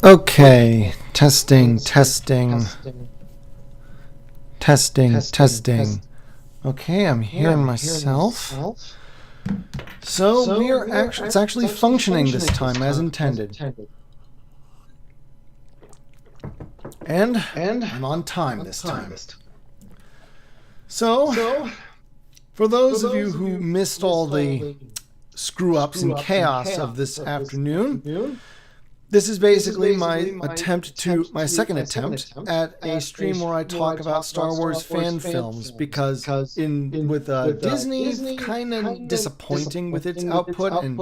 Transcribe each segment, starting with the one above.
Okay, testing. Okay, I'm hearing myself. So it's actually functioning this time as intended. And I'm on time this time. So, for those of you who missed all the screw-ups and chaos of this afternoon, this is basically my second attempt at a stream where I talk about Star Wars fan films, because with Disney kind of disappointing with its output, and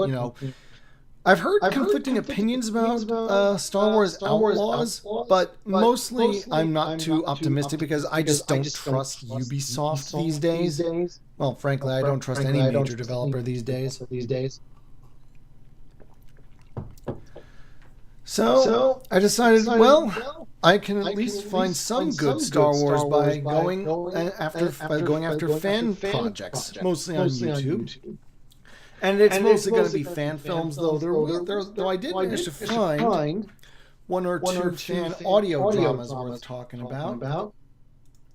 I've heard conflicting opinions about Star Wars Outlaws, but mostly I'm not too optimistic because I just don't trust Ubisoft these days. Well, frankly, I don't trust any major developer these days. So I decided, well, I can at least find some good Star Wars by going after fan projects, mostly on YouTube. And it's mostly going to be fan films, though I did manage to find one or two fan audio dramas worth talking about.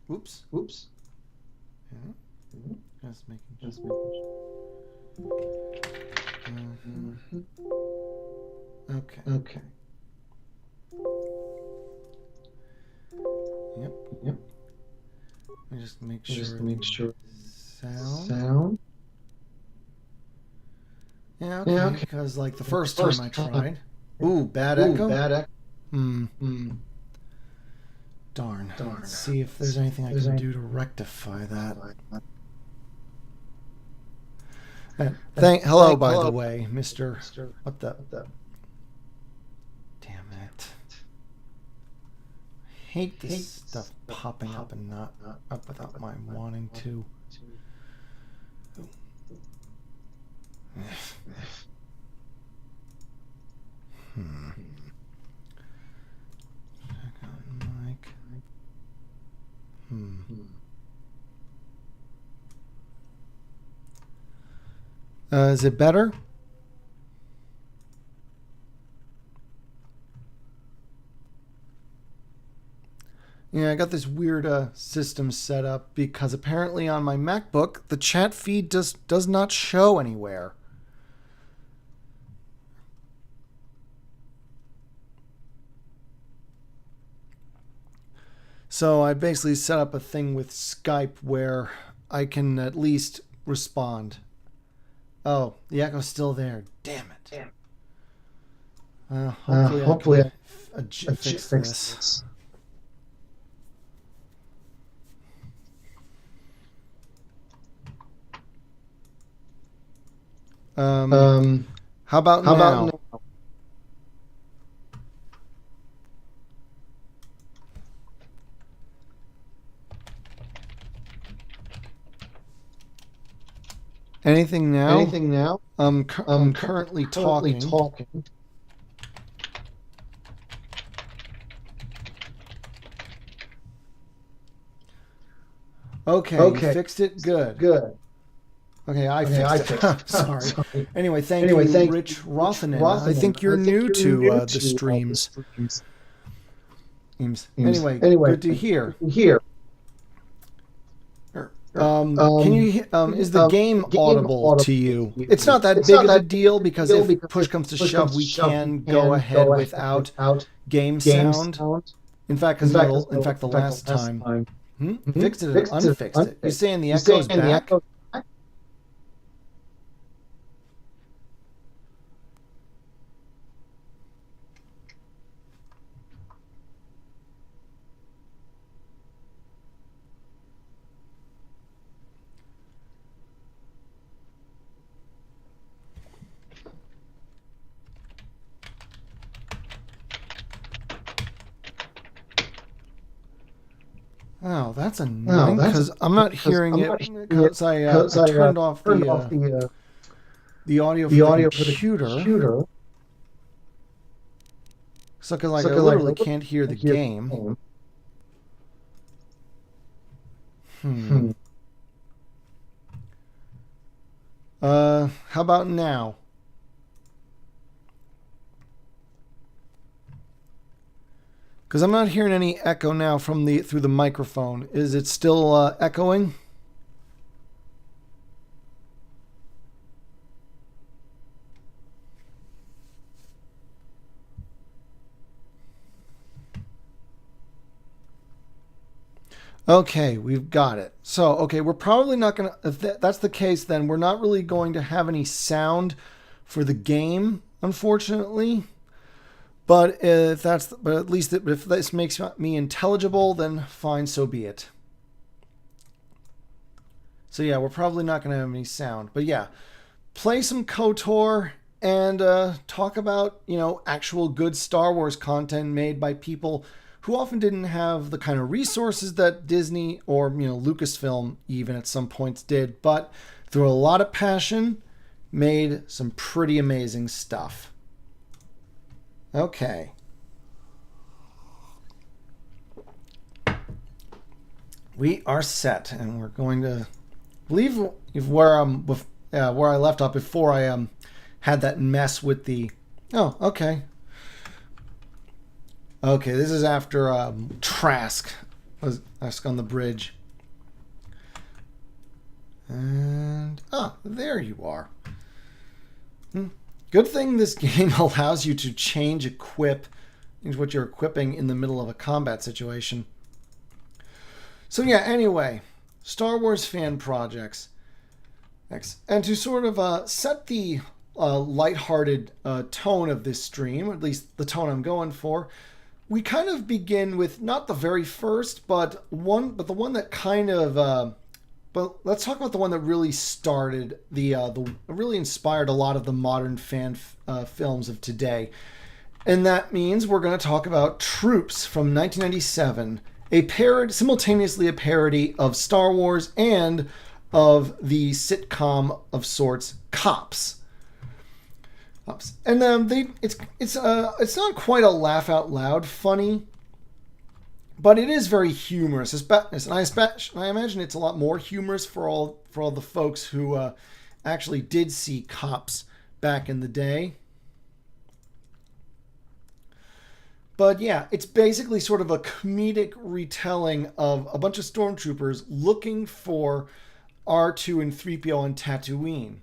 Oops. Yeah. Just making sure. Okay. Yep. Let me just make sure. Sound. Yeah, okay. Because like the first time I tried. Ooh, bad echo. Darn. Let's see if there's anything I can do to rectify that. Hello, by the way, Mr. What the? Damn it! I hate this stuff popping up and not up without my wanting to. Check out mic. Is it better? Yeah, I got this weird system set up because apparently on my MacBook the chat feed does not show anywhere. So I basically set up a thing with Skype where I can at least respond. Oh, the echo's still there. Damn it. Hopefully I can fix this. How about now? Anything now? I'm currently talking. Okay, you fixed it? Good. Okay, I fixed it. Sorry. Anyway, thank you, Rich Rothanen. I think you're new to the streams. Anyway, good to hear. Can you? Is the game audible to you? It's not that big of a deal because if push comes to shove, we can go ahead without game sound. In fact, the last time, fixed it or unfixed it. You're saying the echo's back? Oh, that's annoying because I'm not hearing it because I turned off the audio for the computer. So because I literally can't hear the game. How about now? Because I'm not hearing any echo now from through the microphone. Is it still echoing? Okay, we've got it. So, okay, we're probably not going to, if that's the case, then we're not really going to have any sound for the game, unfortunately. But if that's, but at least if this makes me intelligible, then fine, so be it. So yeah, we're probably not going to have any sound. But yeah, play some KOTOR and talk about, actual good Star Wars content made by people who often didn't have the kind of resources that Disney or, Lucasfilm even at some points did, but through a lot of passion, made some pretty amazing stuff. Okay. We are set, and we're going to leave where I left off before I had that mess with the. Oh, okay. Okay, this is after Trask was on the bridge. And there you are. Good thing this game allows you to change what you're equipping in the middle of a combat situation. So yeah, anyway, Star Wars fan projects. And to sort of set the lighthearted tone of this stream, or at least the tone I'm going for, we kind of begin with not the very first, but the one that kind of. But let's talk about the one that really started really inspired a lot of the modern fan films of today, and that means we're going to talk about Troops from 1997, simultaneously a parody of Star Wars and of the sitcom of sorts Cops. And it's not quite a laugh out loud funny, but it is very humorous. And I imagine it's a lot more humorous for all the folks who actually did see Cops back in the day. But yeah, it's basically sort of a comedic retelling of a bunch of stormtroopers looking for R2 and 3PO on Tatooine.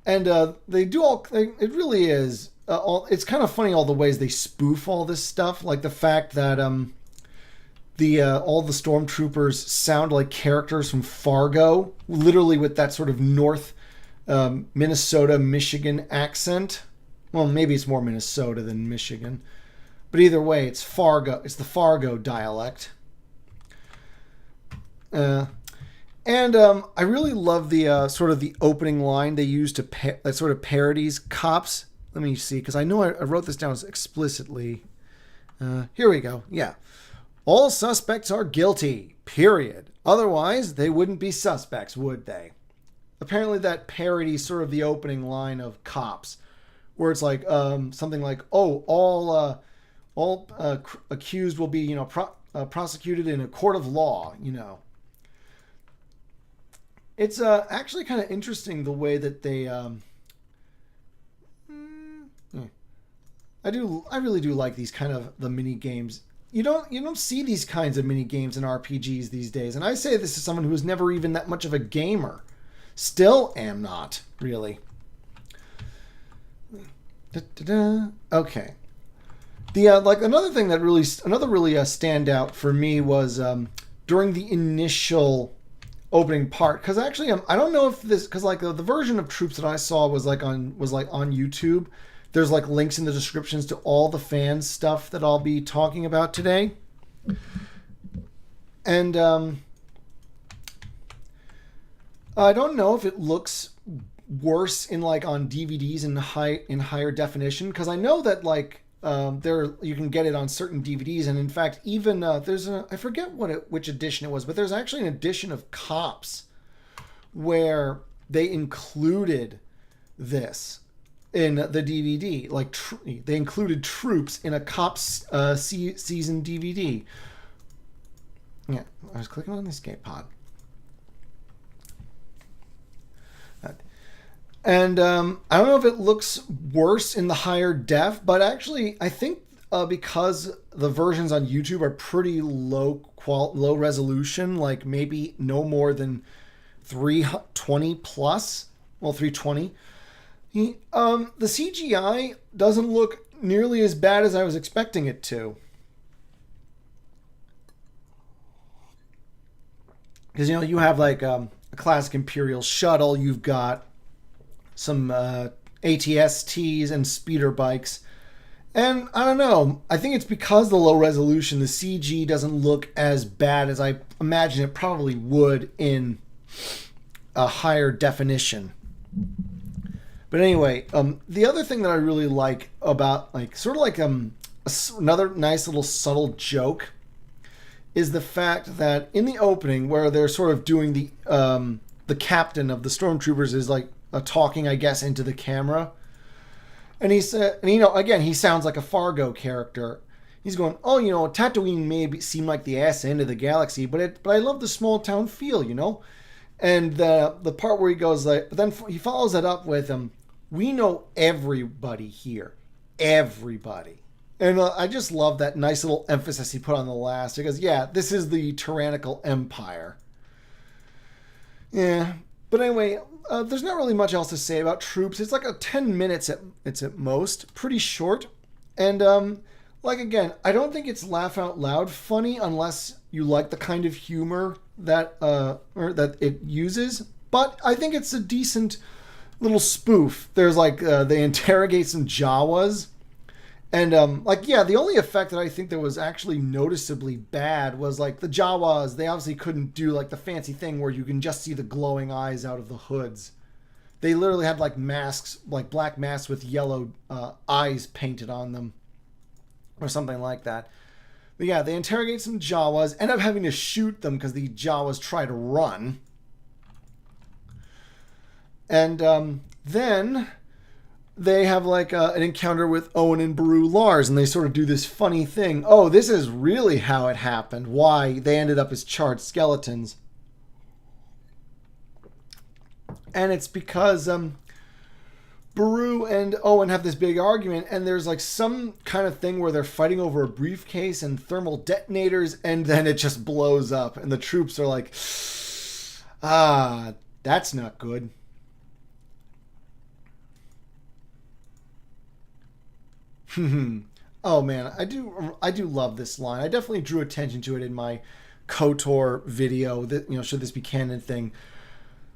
And they do it really is. It's kind of funny all the ways they spoof all this stuff, like the fact that all the stormtroopers sound like characters from Fargo, literally with that sort of North Minnesota, Michigan accent. Well, maybe it's more Minnesota than Michigan, but either way, it's Fargo. It's the Fargo dialect. And I really love the sort of the opening line they use that sort of parodies Cops. Let me see, because I know I wrote this down explicitly. Here we go. Yeah. All suspects are guilty, period. Otherwise, they wouldn't be suspects, would they? Apparently that parodies sort of the opening line of Cops, where it's like something like, all accused will be, prosecuted in a court of law, It's actually kind of interesting the way that they. I really do like these kind of the mini games. You don't see these kinds of mini games in RPGs these days, and I say this is someone who was never even that much of a gamer. Still am not really. Okay. The another really standout for me was during the initial opening part, because actually I don't know if this, because the version of Troops that I saw was on YouTube. There's links in the descriptions to all the fan stuff that I'll be talking about today. And I don't know if it looks worse on DVDs in higher definition, because I know that you can get it on certain DVDs, and in fact even there's I forget which edition it was, but there's actually an edition of Cops where they included this in the DVD. They included Troops in a Cops season DVD. Yeah, I was clicking on the escape pod. And I don't know if it looks worse in the higher def, but actually I think because the versions on YouTube are pretty low resolution, like maybe no more than 320 plus. Well, 320. The CGI doesn't look nearly as bad as I was expecting it to. Because, you know, you have like a classic Imperial shuttle, you've got some ATSTs and speeder bikes. And I don't know, I think it's because of the low resolution, the CG doesn't look as bad as I imagine it probably would in a higher definition. But anyway, the other thing that I really like about, like, sort of like another nice little subtle joke is the fact that in the opening, where they're sort of doing the captain of the stormtroopers is like talking, I guess, into the camera, and he said, and you know, again, he sounds like a Fargo character. He's going, "Oh, you know, Tatooine may seem like the ass end of the galaxy, but I love the small town feel, you know." And the part where he goes like, but then he follows it up with "We know everybody here, everybody." And I just love that nice little emphasis he put on the last. He goes, yeah, this is the tyrannical empire. Yeah. But anyway, there's not really much else to say about Troops. It's like 10 minutes it's at most. Pretty short. And, like, again, I don't think it's laugh out loud funny unless you like the kind of humor that it uses. But I think it's a decent little spoof. There's, like, they interrogate some Jawas. And, like, yeah, the only effect that I think that was actually noticeably bad was, like, the Jawas, they obviously couldn't do, like, the fancy thing where you can just see the glowing eyes out of the hoods. They literally had, like, masks, like, black masks with yellow eyes painted on them. Or something like that. But, yeah, they interrogate some Jawas, end up having to shoot them because the Jawas try to run. And, then they have like an encounter with Owen and Beru Lars, and they sort of do this funny thing. Oh, this is really how it happened. Why they ended up as charred skeletons. And it's because Beru and Owen have this big argument, and there's like some kind of thing where they're fighting over a briefcase and thermal detonators, and then it just blows up, and the troops are like, that's not good. Oh man, I do love this line. I definitely drew attention to it in my KOTOR video. That, you know, should this be canon thing?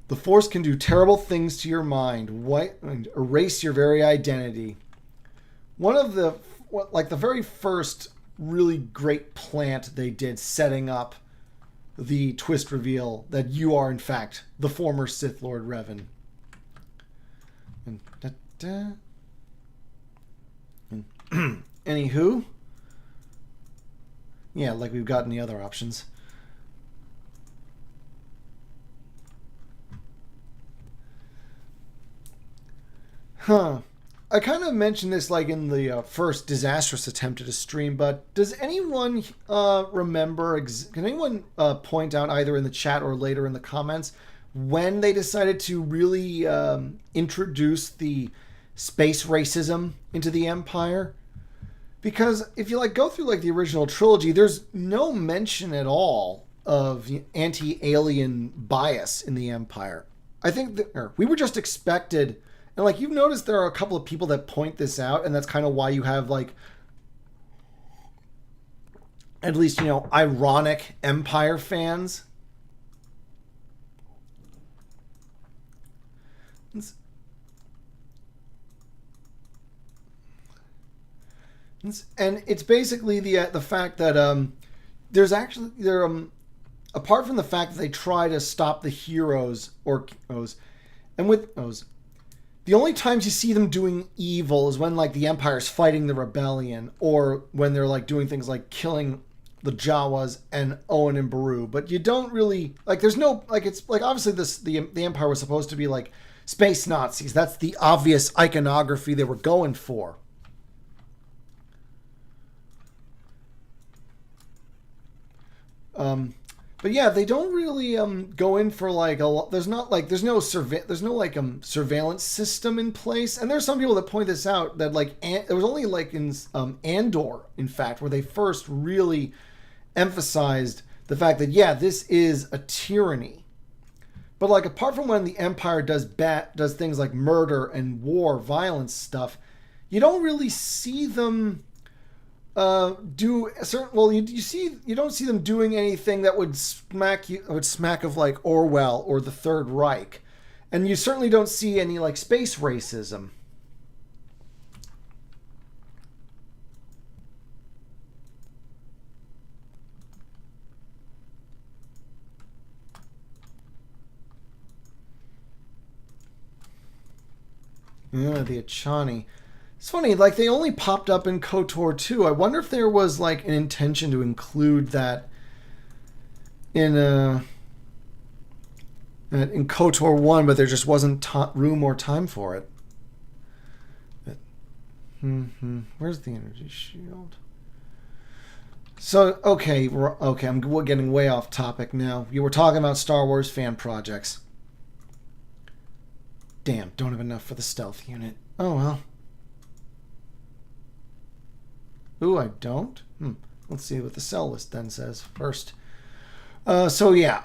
The Force can do terrible things to your mind, and erase your very identity. One of the very first really great plant they did, setting up the twist reveal that you are in fact the former Sith Lord Revan. And anywho, yeah, like we've gotten the other options. I kind of mentioned this like in the first disastrous attempt at a stream, but does anyone remember, can anyone point out either in the chat or later in the comments when they decided to really introduce the space racism into the Empire? Because if you like go through like the original trilogy, there's no mention at all of anti-alien bias in the Empire. I think that we were just expected, and like you've noticed there are a couple of people that point this out, and that's kind of why you have like at least, you know, ironic Empire fans. And it's basically the fact that there's actually apart from the fact that they try to stop the heroes and with those, the only times you see them doing evil is when like the Empire's fighting the rebellion, or when they're like doing things like killing the Jawas and Owen and Beru. But you don't really like. There's no like. It's like obviously the Empire was supposed to be like space Nazis. That's the obvious iconography they were going for. But But yeah, they don't really go in for like a lot. There's no surveillance system in place. And there's some people that point this out that like it was only like in Andor, in fact, where they first really emphasized the fact that yeah, this is a tyranny. But like apart from when the Empire does things like murder and war, violence stuff, you don't really see them do a certain. Well, you don't see them doing anything that would smack of like Orwell or the Third Reich, and you certainly don't see any like space racism. Yeah, the Achani. It's funny, like they only popped up in KOTOR 2. I wonder if there was like an intention to include that in KOTOR 1, but there just wasn't room or time for it. Where's the energy shield? So, okay, we're getting way off topic now. You were talking about Star Wars fan projects. Damn, don't have enough for the stealth unit. Oh well. Ooh, I don't? Let's see what the sell list then says first. So yeah.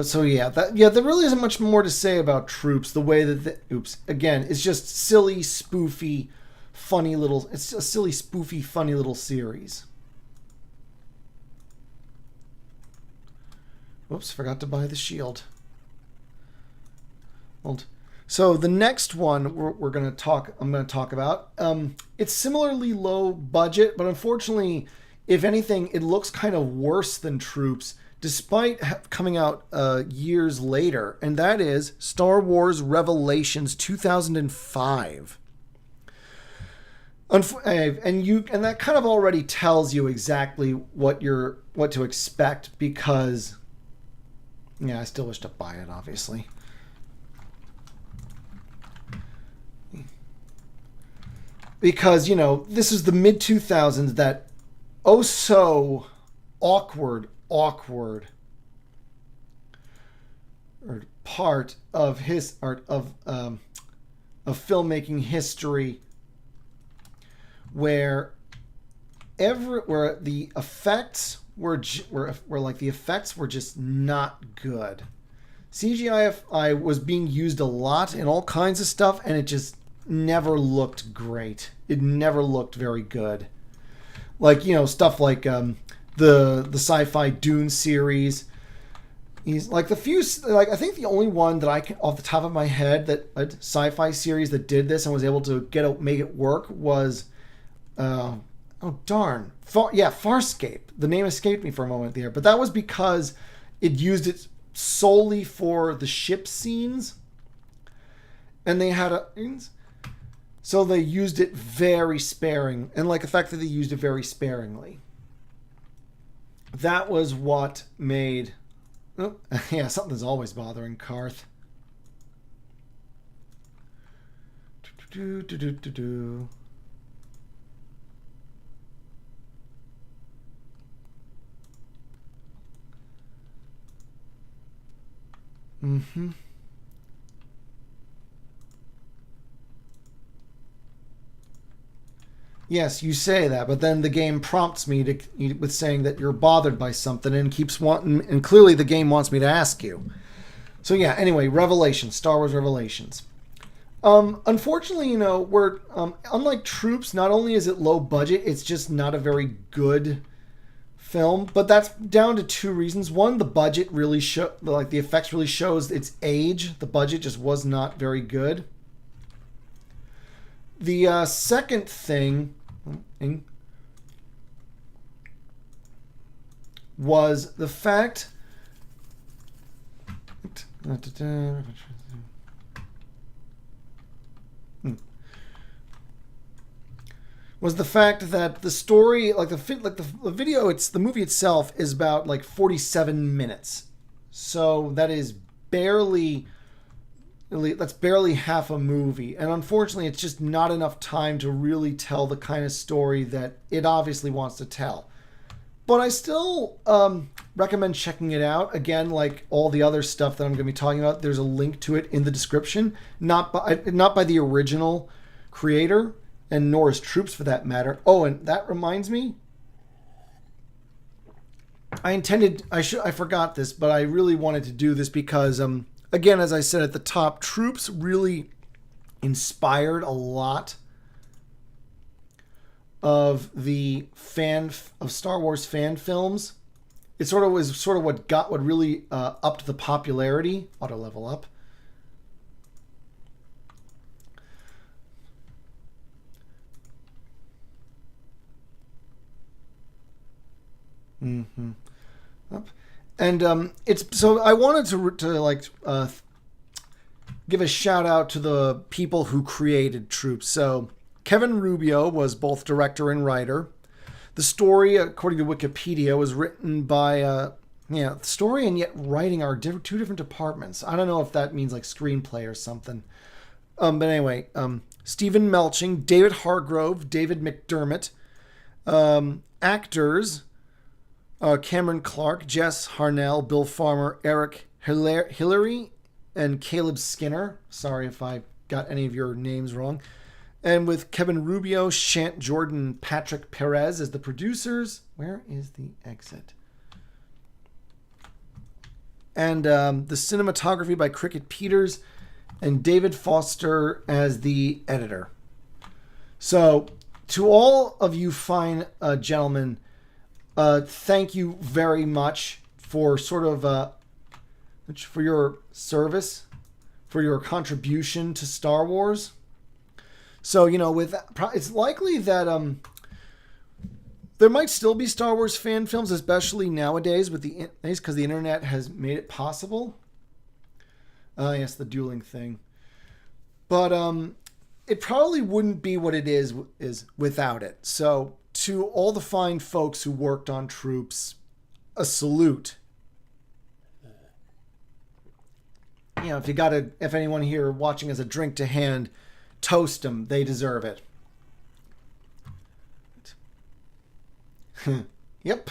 So yeah, there really isn't much more to say about Troops. The way that again, it's just silly, spoofy, funny little. It's a silly, spoofy, funny little series. Whoops, forgot to buy the shield. So the next one I'm going to talk about. It's similarly low budget, but unfortunately, if anything, it looks kind of worse than Troops, despite coming out years later, and that is Star Wars Revelations 2005. And that kind of already tells you exactly what to expect, because yeah, I still wish to buy it, obviously. Because, you know, this is the mid-2000s, that oh so awkward or part of filmmaking history where the effects were just not good. CGI was being used a lot in all kinds of stuff, and it just never looked great. It never looked very good. Like, you know, stuff like the sci-fi Dune series. He's like I think the only one that I can off the top of my head that a sci-fi series that did this and was able to make it work was Farscape. The name escaped me for a moment there, but that was because it used it solely for the ship scenes, and they had so they used it very sparing, and like the fact that they used it very sparingly. That was what made... Oh, yeah, something's always bothering Karth. Yes, you say that, but then the game prompts me with saying that you're bothered by something and keeps wanting, and clearly the game wants me to ask you. So yeah, anyway, Revelations, Star Wars Revelations. Unfortunately, you know, we're unlike Troops, not only is it low budget, it's just not a very good film, but that's down to two reasons. One, the budget really the effects really shows its age. The budget just was not very good. The second thing was the fact was the fact that the story, like the video, the movie itself is about like 47 minutes. So that is that's barely half a movie. And unfortunately, it's just not enough time to really tell the kind of story that it obviously wants to tell. But I still recommend checking it out. Again, like all the other stuff that I'm going to be talking about, there's a link to it in the description. Not by the original creator, and nor his troops for that matter. Oh, and that reminds me, I forgot this, but I really wanted to do this because, again, as I said at the top, Troops really inspired a lot of the Star Wars fan films. It sort of was what really upped the popularity. Auto level up. Mm-hmm. And it's so I wanted to give a shout out to the people who created Troops. So Kevin Rubio was both director and writer. The story, according to Wikipedia, was written by story and yet writing are two different departments. I don't know if that means like screenplay or something. But anyway, Stephen Melching, David Hargrove, David McDermott, actors. Cameron Clark, Jess Harnell, Bill Farmer, Eric Hillary, and Caleb Skinner. Sorry if I got any of your names wrong. And with Kevin Rubio, Shant Jordan, Patrick Perez as the producers. Where is the exit? And the cinematography by Cricket Peters and David Foster as the editor. So, to all of you fine gentlemen, thank you very much for for your service, for your contribution to Star Wars. So, it's likely that there might still be Star Wars fan films, especially nowadays because the internet has made it possible. Yes, the dueling thing. But it probably wouldn't be what it is without it. So, to all the fine folks who worked on Troops, a salute. If anyone here watching has a drink to hand, toast them. They deserve it. Yep.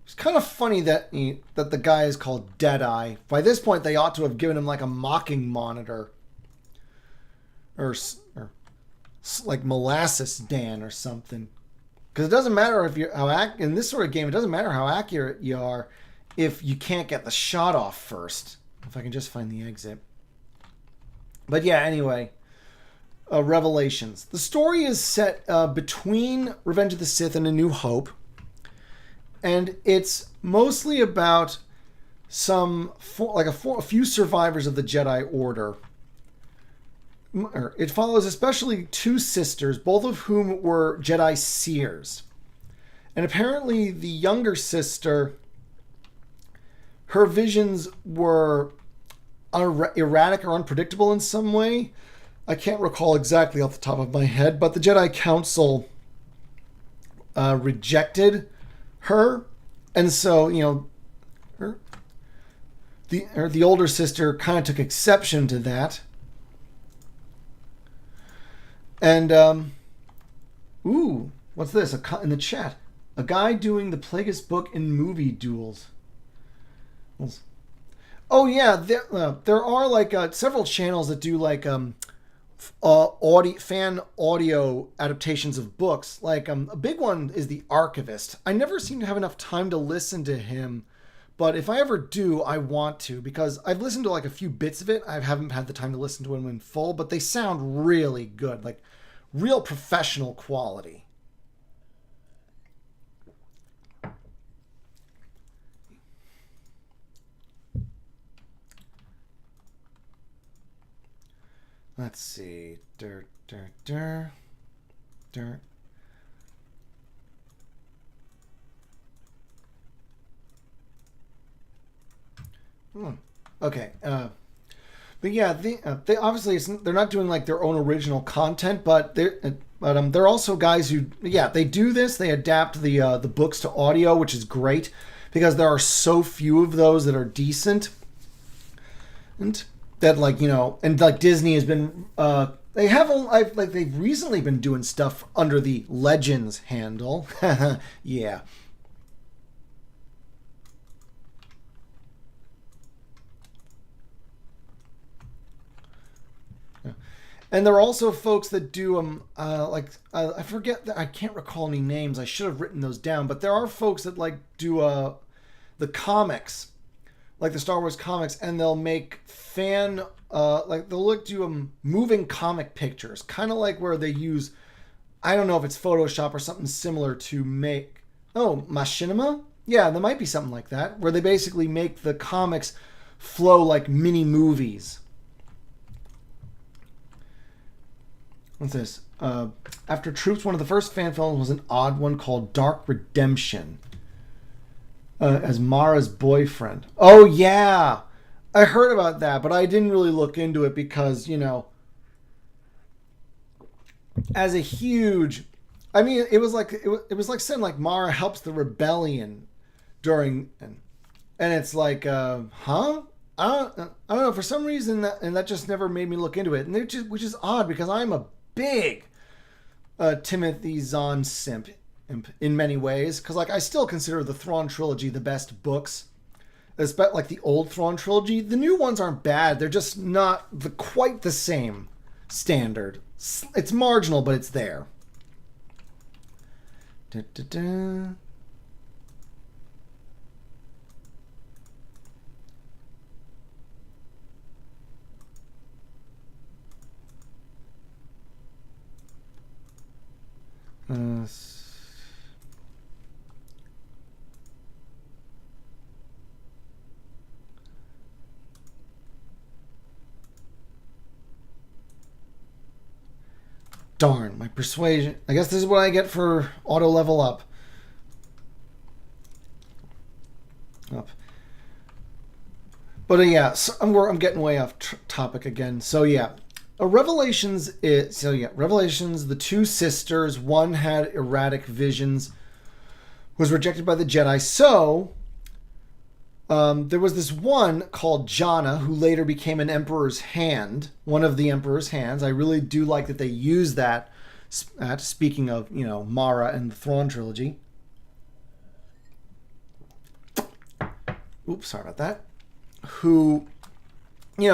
It's kind of funny that the guy is called Deadeye. By this point, they ought to have given him like a mocking monitor. Or like Molasses Dan or something, because it doesn't matter if in this sort of game, it doesn't matter how accurate you are if you can't get the shot off first. If I can just find the exit. But yeah, anyway, Revelations. The story is set between Revenge of the Sith and A New Hope, and it's mostly about a few survivors of the Jedi Order. It follows especially two sisters, both of whom were Jedi seers. And apparently the younger sister, her visions were erratic or unpredictable in some way. I can't recall exactly off the top of my head, but the Jedi Council rejected her. And so, the older sister kind of took exception to that. And, what's this? In the chat. A guy doing the Plagueis book in movie duels. Oh, yeah. There are, several channels that do, fan audio adaptations of books. A big one is The Archivist. I never seem to have enough time to listen to him. But if I ever do, I want to, because I've listened to a few bits of it. I haven't had the time to listen to them in full, but they sound really good, real professional quality. Let's see. Dirt. Okay. But yeah, they obviously they're not doing like their own original content, but they're also guys who they do this. They adapt the books to audio, which is great because there are so few of those that are decent, and that and like Disney has been they've recently been doing stuff under the Legends handle. Yeah. And there are also folks that do them, I forget, I can't recall any names. I should have written those down. But there are folks that do the comics, like the Star Wars comics, and they'll make they'll do moving comic pictures, kind of like where they use, I don't know if it's Photoshop or something similar to make, machinima? Yeah, there might be something like that, where they basically make the comics flow like mini movies. What's this? After Troops, one of the first fan films was an odd one called Dark Redemption. As Mara's boyfriend. Oh, yeah! I heard about that, but I didn't really look into it because, as a huge... I mean, it was like saying like Mara helps the rebellion during... And it's like, huh? I don't know, for some reason, that just never made me look into it. And which is odd because I'm a big Timothy Zahn simp in many ways, because I still consider the Thrawn trilogy the best books, especially like the old Thrawn trilogy. The new ones aren't bad, they're just not quite the same standard. It's marginal, but it's there. Darn, my persuasion. I guess this is what I get for auto level up. But yeah, so I'm getting way off topic again. So yeah. Revelations, the two sisters, one had erratic visions, was rejected by the Jedi. So, there was this one called Jana, who later became an Emperor's Hand, one of the Emperor's Hands. I really do like that they use that, speaking of, Mara and the Thrawn trilogy. Oops, sorry about that. Who...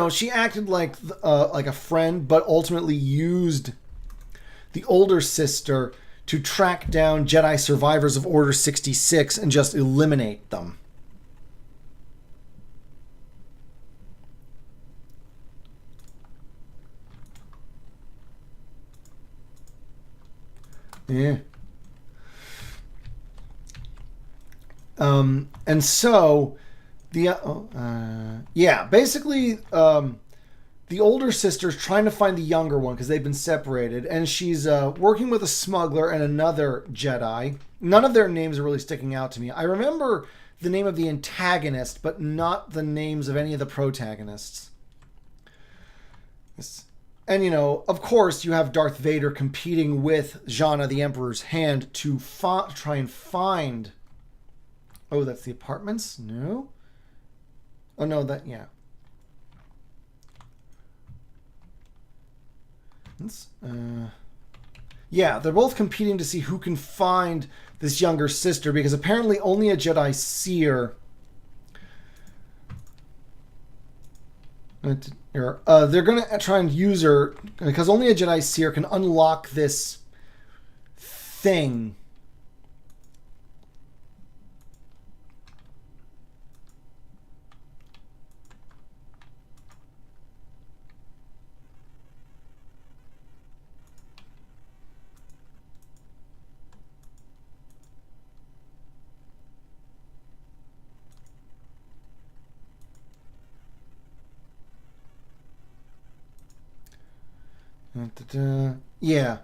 she acted like a friend, but ultimately used the older sister to track down Jedi survivors of Order 66 and just eliminate them. Yeah. And so... basically, the older sister's trying to find the younger one because they've been separated, and she's working with a smuggler and another Jedi. None of their names are really sticking out to me. I remember the name of the antagonist, but not the names of any of the protagonists. And, of course, you have Darth Vader competing with Jana, the Emperor's Hand, to try and find... Oh, that's the apartments? No? Oh, no, yeah. Yeah, they're both competing to see who can find this younger sister, because apparently only a Jedi seer... they're going to try and use her, because only a Jedi seer can unlock this thing. Yeah.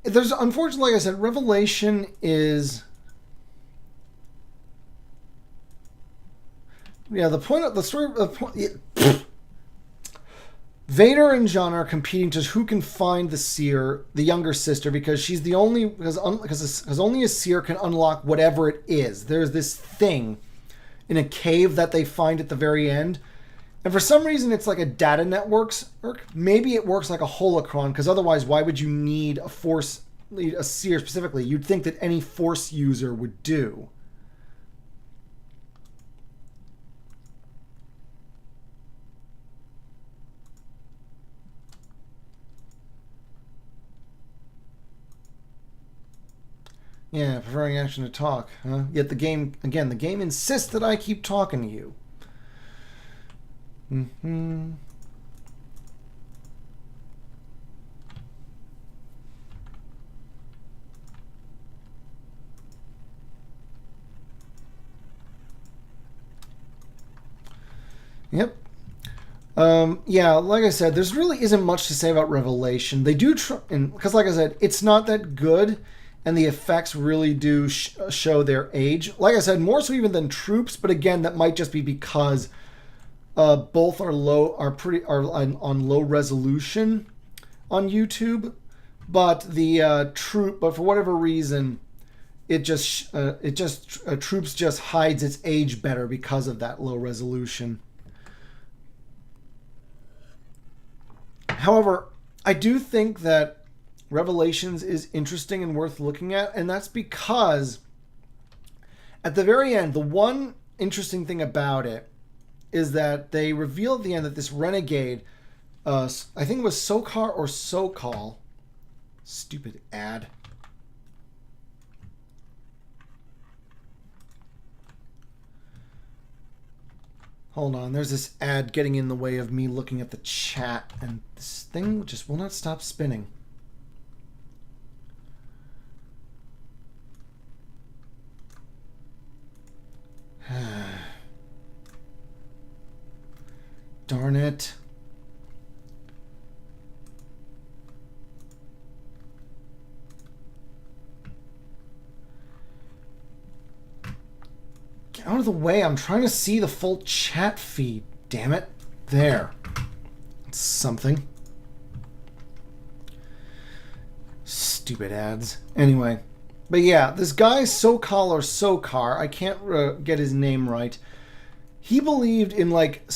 There's, unfortunately, like I said, Revelation is... Yeah, the point of the story... Vader and John are competing to who can find the seer, the younger sister, because she's the only because only a seer can unlock whatever it is. There's this thing in a cave that they find at the very end, and for some reason it's like a data network. Maybe it works like a holocron, because otherwise, why would you need a seer specifically? You'd think that any Force user would do. Yeah, preferring action to talk, huh? Yet the game insists that I keep talking to you. Yep. Yeah, like I said, there's really isn't much to say about Revelation. They do because like I said, it's not that good. And the effects really do show their age. Like I said, more so even than Troops. But again, that might just be because both are on low resolution on YouTube. But the but for whatever reason, Troops just hides its age better because of that low resolution. However, I do think that Revelations is interesting and worth looking at, and that's because at the very end, the one interesting thing about it is that they reveal at the end that this renegade, I think it was Sokar or Sokal, stupid ad. Hold on, there's this ad getting in the way of me looking at the chat, and this thing just will not stop spinning. Darn it. Get out of the way. I'm trying to see the full chat feed. Damn it. There. It's something. Stupid ads. Anyway. But yeah, this guy, Sokal or Sokar, I can't get his name right. He believed in, like,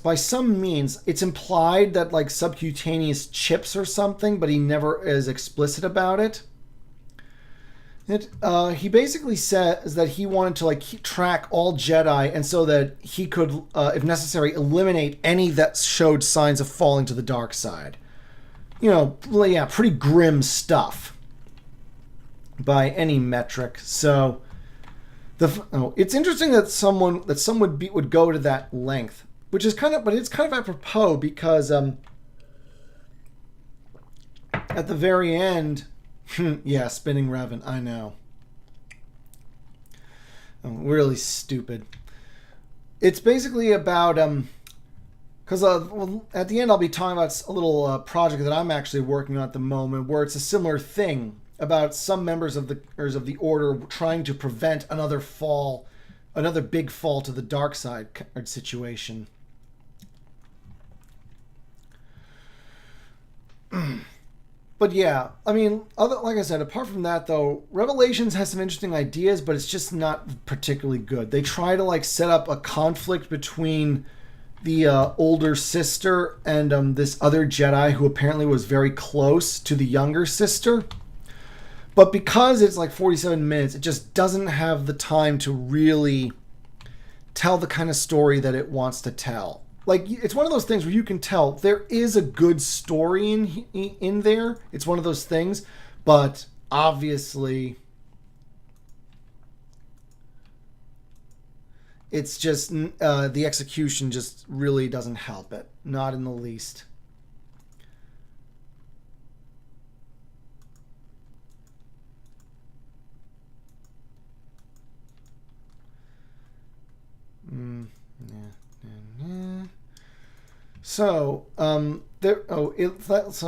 by some means, it's implied that, like, subcutaneous chips or something, but he never is explicit about it. He basically says that he wanted to, like, track all Jedi, and so that he could, if necessary, eliminate any that showed signs of falling to the dark side. You know, yeah, pretty grim stuff by any metric. So it's interesting that someone would go to that length, which is kind of, but it's kind of apropos because at the very end, yeah, spinning Revan, I know, really stupid. It's basically about because well, at the end I'll be talking about a little project that I'm actually working on at the moment, where it's a similar thing about some members of the Order trying to prevent another big fall to the dark side situation. But yeah, I mean, like I said, apart from that though, Revelations has some interesting ideas, but it's just not particularly good. They try to like set up a conflict between the older sister and this other Jedi who apparently was very close to the younger sister. But because it's like 47 minutes, it just doesn't have the time to really tell the kind of story that it wants to tell. Like, it's one of those things where you can tell there is a good story in there. It's one of those things, but obviously it's just the execution just really doesn't help it. Not in the least. So, so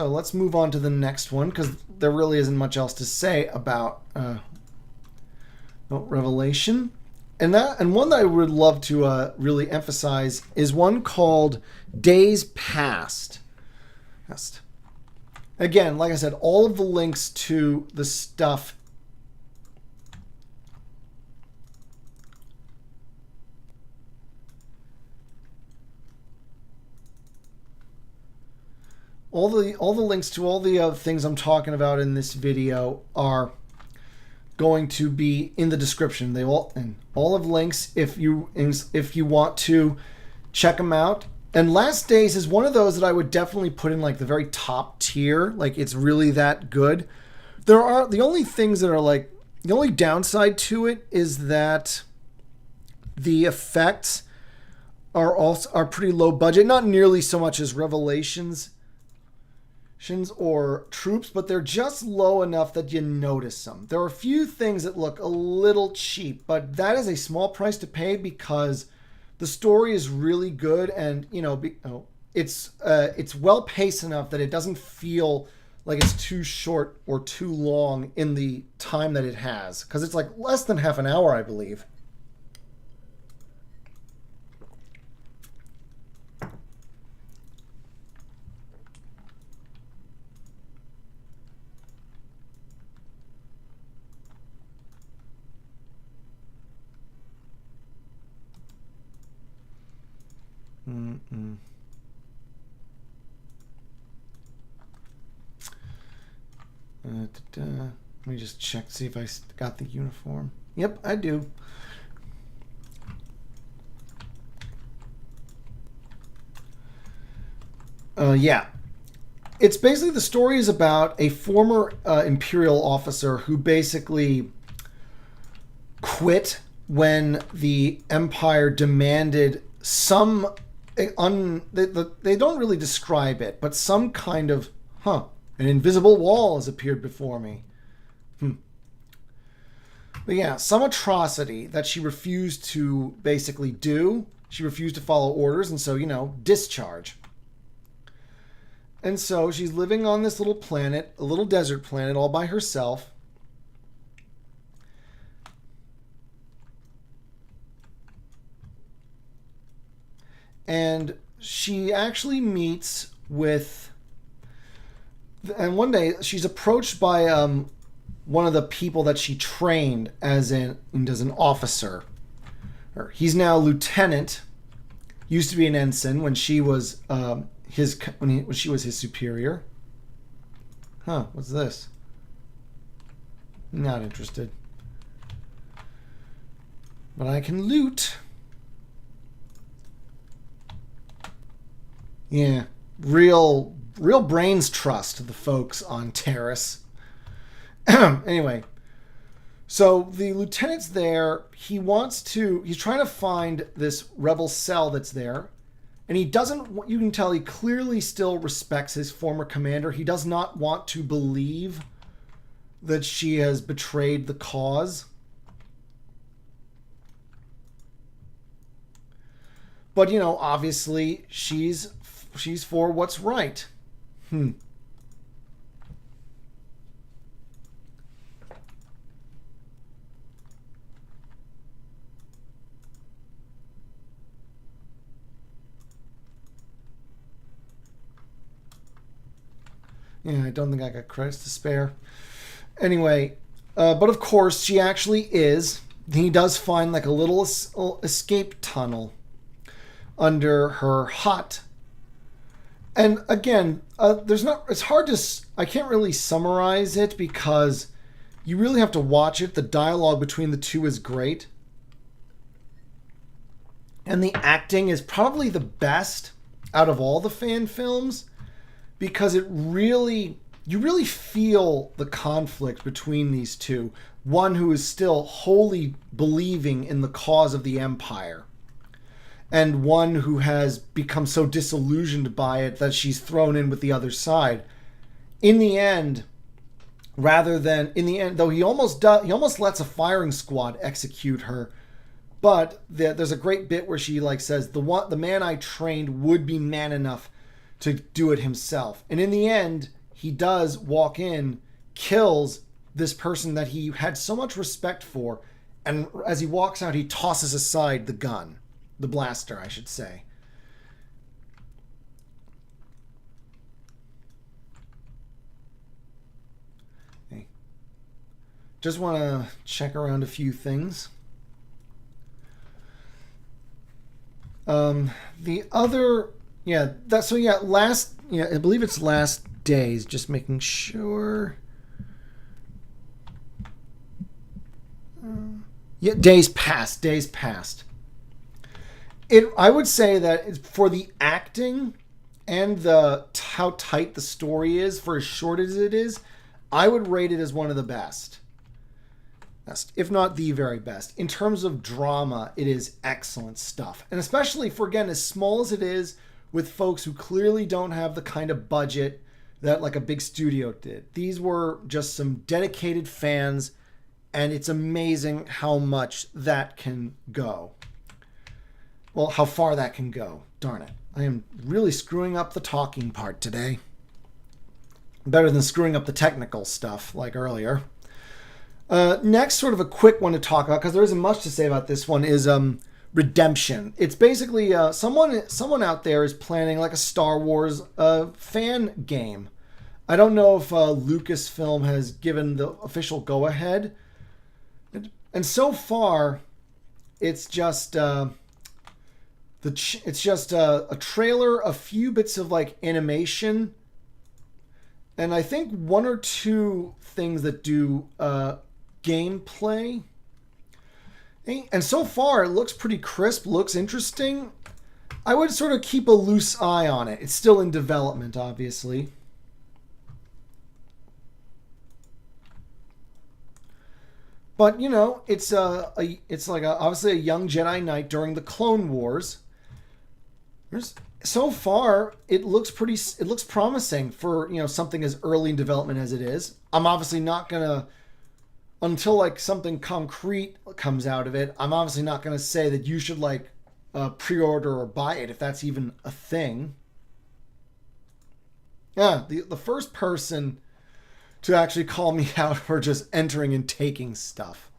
let's move on to the next one, because there really isn't much else to say about Revelation. And one that I would love to really emphasize is one called Days Past. Again, like I said, all of the links to the stuff all the links to all the things I'm talking about in this video are going to be in the description. They all have links if you want to check them out. And Last Days is one of those that I would definitely put in like the very top tier. Like, it's really that good. There are the only things that are like the only downside to it is that the effects are pretty low budget, not nearly so much as Revelations or Troops, but they're just low enough that you notice them. There are a few things that look a little cheap, but that is a small price to pay because the story is really good, and it's well paced enough that it doesn't feel like it's too short or too long in the time that it has, because it's like less than half an hour, I believe. Let me just check, see if I got the uniform. Yep, I do. Yeah. It's basically, the story is about a former Imperial officer who basically quit when the Empire demanded some they don't really describe it, but some kind of an invisible wall has appeared before me. But yeah, some atrocity that she refused to basically do. She refused to follow orders, and so, discharge. And so she's living on this little planet, a little desert planet, all by herself. And she actually meets with, and one day she's approached by one of the people that she trained as an officer. He's now lieutenant. Used to be an ensign when she was when she was his superior. What's this? Not interested. But I can loot. Yeah, real brains trust the folks on Terrace. Anyway, so the lieutenant's there. He's trying to find this rebel cell that's there. And he doesn't, you can tell he clearly still respects his former commander. He does not want to believe that she has betrayed the cause. But, obviously she's for what's right. Yeah, I don't think I got credits to spare. Anyway, but of course she actually is. He does find like a little escape tunnel under her hut. And again, it's hard to, I can't really summarize it because you really have to watch it. The dialogue between the two is great. And the acting is probably the best out of all the fan films because you really feel the conflict between these two. One who is still wholly believing in the cause of the Empire, and one who has become so disillusioned by it that she's thrown in with the other side. In the end, though he almost lets a firing squad execute her. But there's a great bit where she says, the man I trained would be man enough to do it himself. And in the end, he does walk in, kills this person that he had so much respect for. And as he walks out, he tosses aside the gun. The blaster, I should say. just want to check around a few things. The other, I believe it's last days, just making sure. Days past. I would say that for the acting and how tight the story is, for as short as it is, I would rate it as one of the best, if not the very best. In terms of drama, it is excellent stuff. And especially for, again, as small as it is, with folks who clearly don't have the kind of budget that like a big studio did. These were just some dedicated fans, and it's amazing how much that can go. Well, how far that can go. Darn it. I am really screwing up the talking part today. Better than screwing up the technical stuff like earlier. Next, sort of a quick one to talk about, because there isn't much to say about this one, is Redemption. It's basically someone out there is planning like a Star Wars fan game. I don't know if Lucasfilm has given the official go-ahead. And so far, it's just a trailer, a few bits of like animation, and I think one or two things that do gameplay. And so far, it looks pretty crisp, looks interesting. I would sort of keep a loose eye on it. It's still in development, obviously. But, you know, it's obviously a young Jedi Knight during the Clone Wars. So far, it looks promising for, you know, something as early in development as it is. I'm obviously not going to, until like something concrete comes out of it, I'm obviously not going to say that you should like pre-order or buy it, if that's even a thing. Yeah, the first person to actually call me out for just entering and taking stuff.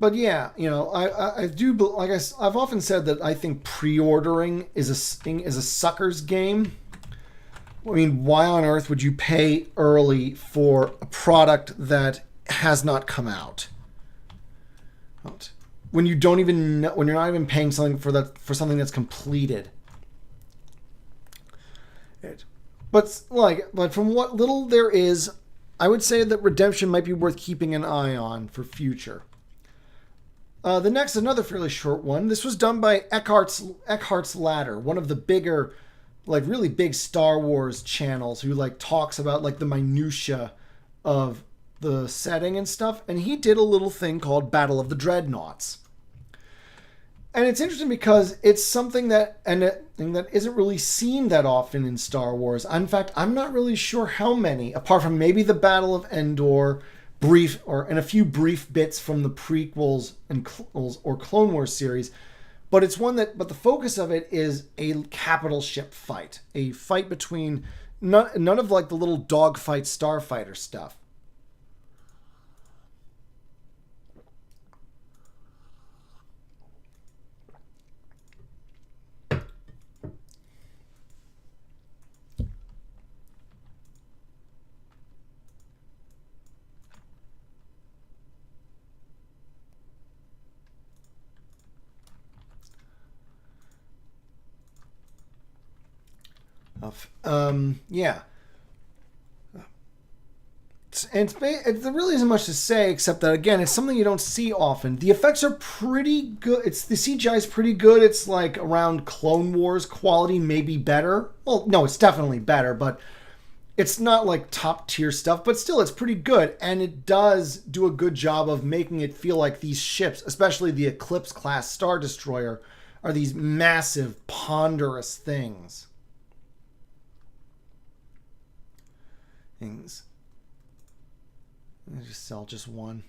But yeah, you know, I do, like I've often said that I think pre-ordering is a sucker's game. I mean, why on earth would you pay early for a product that has not come out? When you don't even know, when you're not even paying something for something that's completed. But from what little there is, I would say that Redemption might be worth keeping an eye on for future. The next, another fairly short one. This was done by Eckhart's Ladder, one of the bigger, like really big Star Wars channels who like talks about like the minutia of the setting and stuff. And he did a little thing called Battle of the Dreadnoughts. And it's interesting because it's something that isn't really seen that often in Star Wars. In fact, I'm not really sure how many, apart from maybe the Battle of Endor, and a few brief bits from the prequels or Clone Wars series, but but the focus of it is a capital ship fight, a fight between none of like the little dogfight starfighter stuff. Yeah. There really isn't much to say except that, again, it's something you don't see often. The effects are pretty good. The CGI is pretty good. It's like around Clone Wars quality, maybe better. Well, no, it's definitely better, but it's not like top tier stuff, but still it's pretty good. And it does do a good job of making it feel like these ships, especially the Eclipse class Star Destroyer, are these massive, ponderous things. I just sell just one.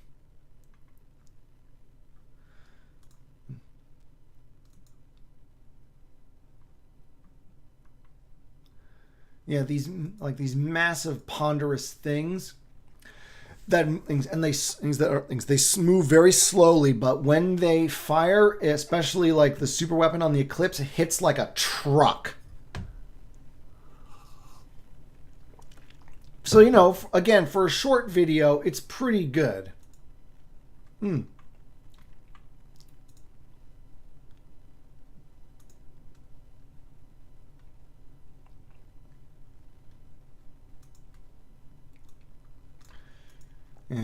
Yeah, these massive ponderous things. they move very slowly, but when they fire, especially like the super weapon on the Eclipse, it hits like a truck. So, you know, again, for a short video, it's pretty good. Yeah,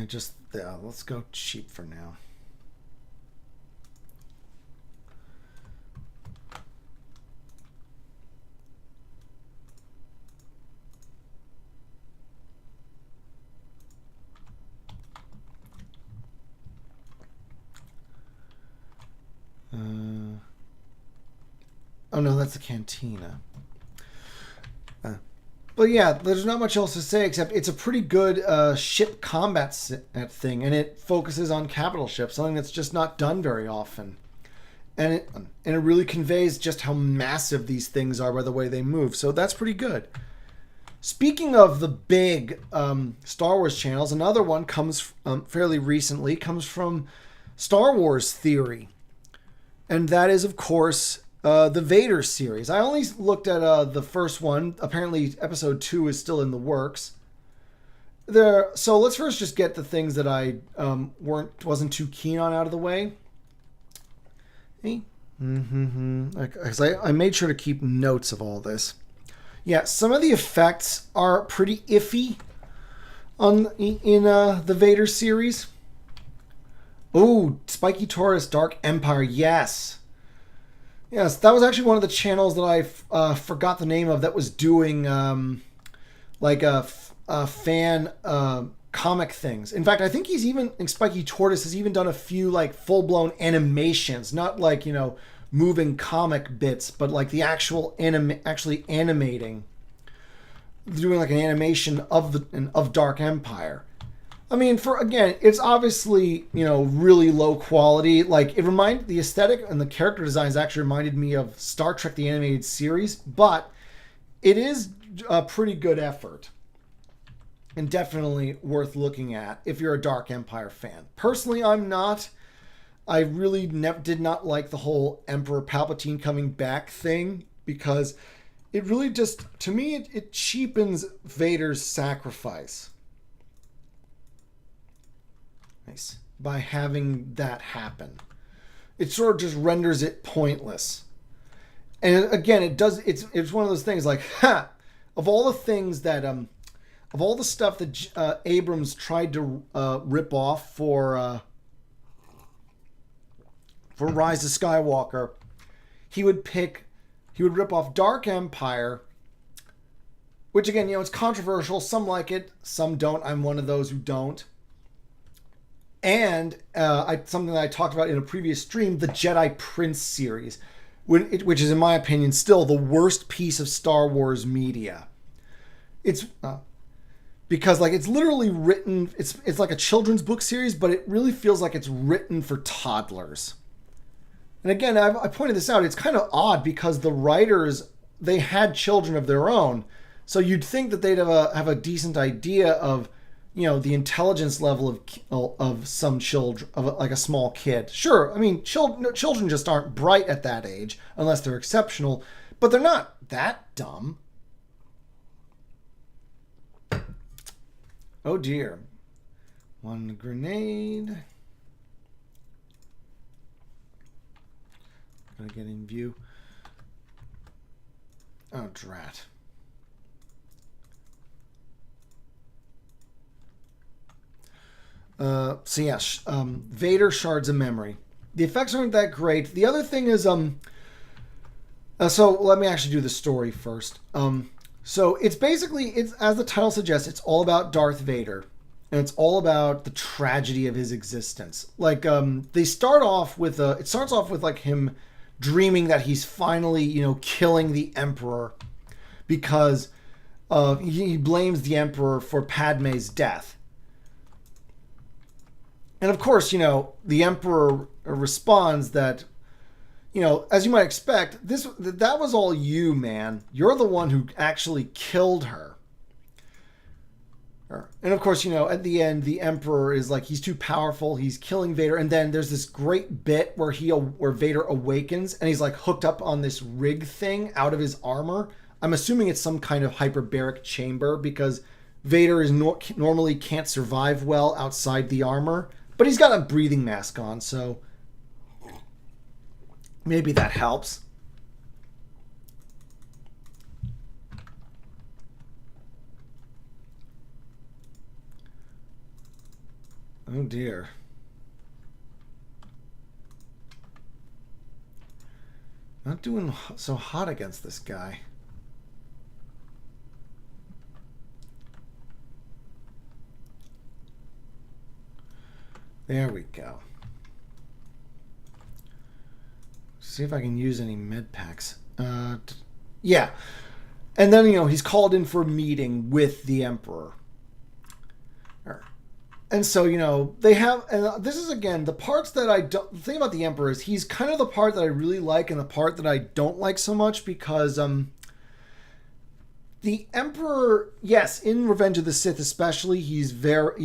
just let's go cheap for now. Oh no, that's the cantina. But yeah, there's not much else to say except it's a pretty good ship combat thing, and it focuses on capital ships, something that's just not done very often. And it really conveys just how massive these things are by the way they move. So that's pretty good. Speaking of the big Star Wars channels, another one comes fairly recently, comes from Star Wars Theory. And that is, of course, the Vader series. I only looked at the first one. Apparently, episode 2 is still in the works. So let's first just get the things that I wasn't too keen on out of the way. Hey. Because I made sure to keep notes of all this. Yeah, some of the effects are pretty iffy in the Vader series. Oh, Spiky Taurus Dark Empire, yes. Yes, that was actually one of the channels that I forgot the name of that was doing like a fan comic things. In fact, I think Spiky Tortoise has even done a few like full-blown animations, not like, you know, moving comic bits, but like the actual actually animating, doing like an animation of Dark Empire. I mean, again, it's obviously, you know, really low quality. Like, the aesthetic and the character designs actually reminded me of Star Trek the Animated Series, but it is a pretty good effort and definitely worth looking at if you're a Dark Empire fan. Personally, I'm not. I really did not like the whole Emperor Palpatine coming back thing because it really just, to me, it cheapens Vader's sacrifice. Nice. By having that happen. It sort of just renders it pointless. And again, it's one of those things like, of all the things that, of all the stuff that Abrams tried to rip off for Rise of Skywalker, he would rip off Dark Empire, which again, you know, it's controversial. Some like it, some don't. I'm one of those who don't. And something that I talked about in a previous stream, the Jedi Prince series, which is, in my opinion, still the worst piece of Star Wars media. It's because like it's literally written. It's like a children's book series, but it really feels like it's written for toddlers. And again, I pointed this out. It's kind of odd because the writers, they had children of their own, so you'd think that they'd have a decent idea of, you know, the intelligence level of some children, of like a small kid. Sure, I mean, children just aren't bright at that age unless they're exceptional, but they're not that dumb. Oh dear. One grenade. Gotta get in view. Oh, drat. So yes, Vader Shards of Memory. The effects aren't that great. The other thing is, so let me actually do the story first. So it's basically, as the title suggests, it's all about Darth Vader. And it's all about the tragedy of his existence. Like, it starts off with like him dreaming that he's finally, you know, killing the Emperor because he blames the Emperor for Padme's death. And of course, you know, the Emperor responds that, you know, as you might expect, that was all you, man. You're the one who actually killed her. And of course, at the end, the Emperor is like, he's too powerful. He's killing Vader. And then there's this great bit where Vader awakens and he's like hooked up on this rig thing out of his armor. I'm assuming it's some kind of hyperbaric chamber because Vader is normally can't survive well outside the armor. But he's got a breathing mask on, so maybe that helps. Oh dear. Not doing so hot against this guy. There we go. See if I can use any med packs. Yeah. And then, he's called in for a meeting with the Emperor. And so, they have, and this is, again, the parts that the thing about the Emperor is he's kind of the part that I really like and the part that I don't like so much because, the Emperor, yes, in Revenge of the Sith especially, he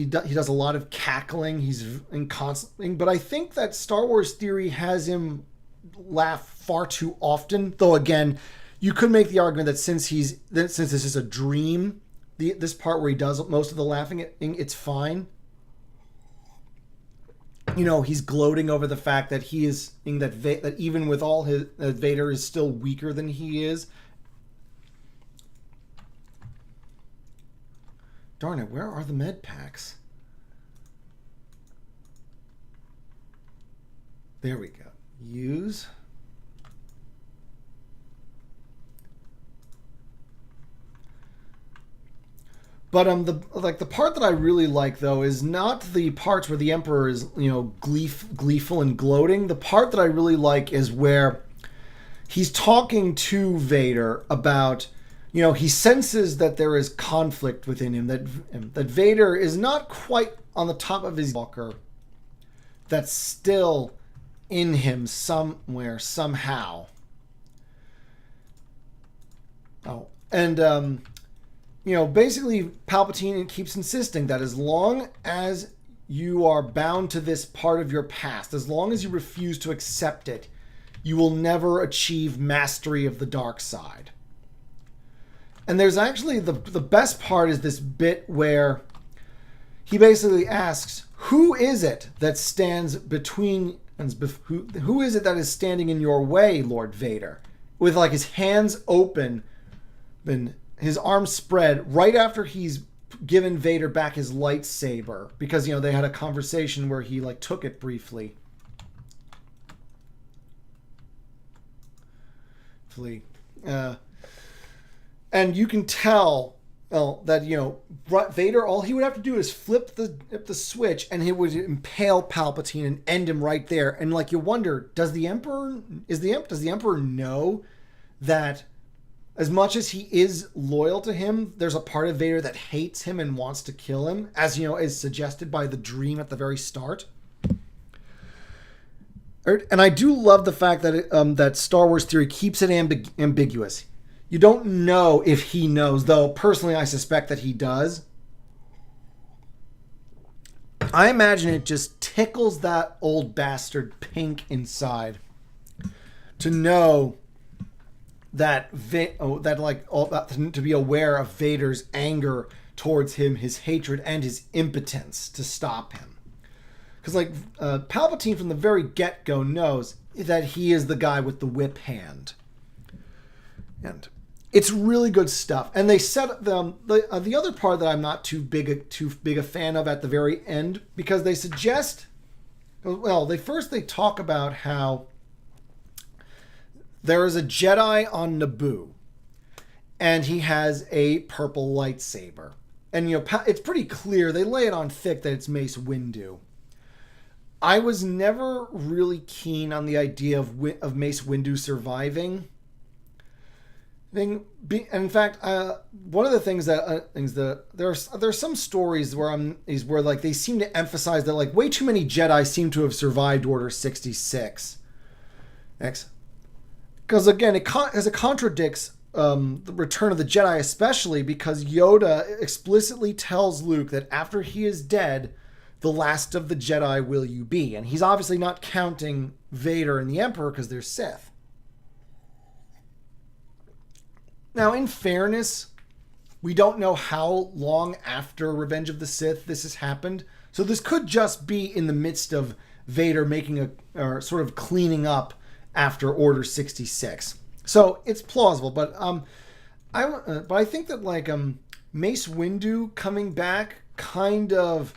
does a lot of cackling, he's in constant, but I think that Star Wars Theory has him laugh far too often, though again, you could make the argument that since this is a dream, this part where he does most of the laughing, it's fine. He's gloating over the fact that that even with all his Vader is still weaker than he is. Darn it, where are the med packs? There we go. Use. But the part that I really like though is not the parts where the Emperor is gleeful and gloating. The part that I really like is where he's talking to Vader about he senses that there is conflict within him, that Vader is not quite on the top of his walker, that's still in him somewhere somehow. Oh, and basically Palpatine keeps insisting that as long as you are bound to this part of your past, as long as you refuse to accept it, you will never achieve mastery of the dark side. And there's actually the best part is this bit where he basically asks, who is it that stands between, who is it that is standing in your way, Lord Vader? With like his hands open, then his arms spread right after he's given Vader back his lightsaber because, they had a conversation where he took it briefly. And you can tell that, Vader, all he would have to do is flip the switch and he would impale Palpatine and end him right there. And you wonder, does the Emperor know that as much as he is loyal to him, there's a part of Vader that hates him and wants to kill him, as is suggested by the dream at the very start? And I do love the fact that that Star Wars Theory keeps it ambiguous. You don't know if he knows, though personally I suspect that he does. I imagine it just tickles that old bastard pink inside to know that to be aware of Vader's anger towards him, his hatred, and his impotence to stop him. Because Palpatine from the very get-go knows that he is the guy with the whip hand. And it's really good stuff. And they set the other part that I'm not too big a fan of at the very end, because they suggest, they talk about how there is a Jedi on Naboo, and he has a purple lightsaber. And it's pretty clear, they lay it on thick that it's Mace Windu. I was never really keen on the idea of Mace Windu surviving. In fact, one of the things that there's some stories where they seem to emphasize that way too many Jedi seem to have survived Order 66. Because again, it contradicts the Return of the Jedi, especially because Yoda explicitly tells Luke that after he is dead, the last of the Jedi will you be. And he's obviously not counting Vader and the Emperor because they're Sith. Now, in fairness, we don't know how long after Revenge of the Sith this has happened. So this could just be in the midst of Vader making or sort of cleaning up after Order 66. So it's plausible, but I think that like Mace Windu coming back kind of